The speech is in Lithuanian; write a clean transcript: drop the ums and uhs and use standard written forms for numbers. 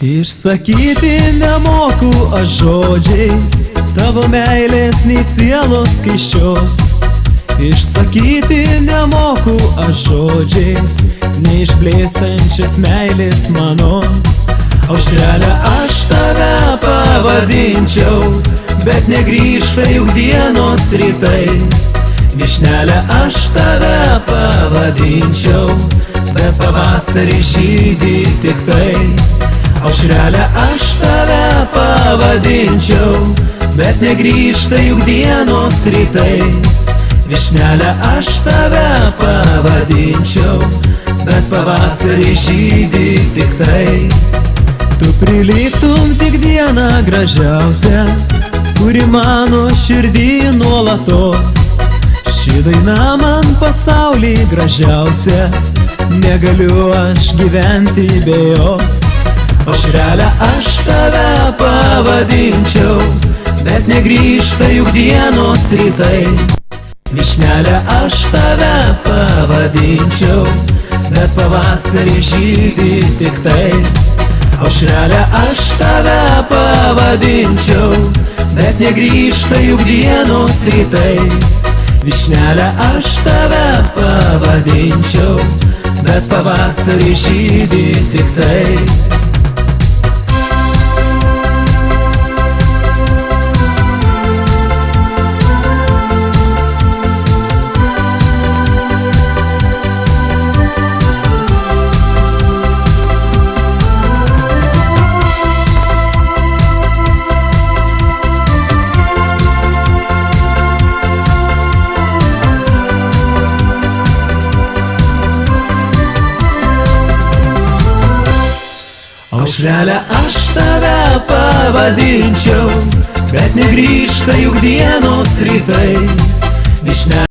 Išsakyti nemoku aš žodžiais tavo meilės nei sielos skaičios. Išsakyti nemoku aš žodžiais neišblėstančias meilės mano. Aušrelę aš tave pavadinčiau, bet negrįžta juk dienos rytais. Vyšnelę aš tave pavadinčiau, bet pavasarį žydi tik tai. Aušrelę aš tave pavadinčiau, bet negrįžta juk dienos rytais. Vyšnelę aš tave pavadinčiau, bet pavasarį žydi tik tai. Tu prilygtum tik dieną gražiausią, kuri mano širdį nuolatos. Ši daina man pasaulį gražiausia, negaliu aš gyventi be jos. Aušrelę aš tave pavadinčiau, bet negrįžta juk dienos rytai. Vyšnelę aš tave pavadinčiau, bet pavasarį žydi tik tai. Aušrelę aš tave pavadinčiau, bet negrįžta juk dienos rytais. Vyšnelę aš tave pavadinčiau, bet pavasarį žydi tik tai. Aušrelę aš tave pavadinčiau, bet negrįžta juk dienos rytais.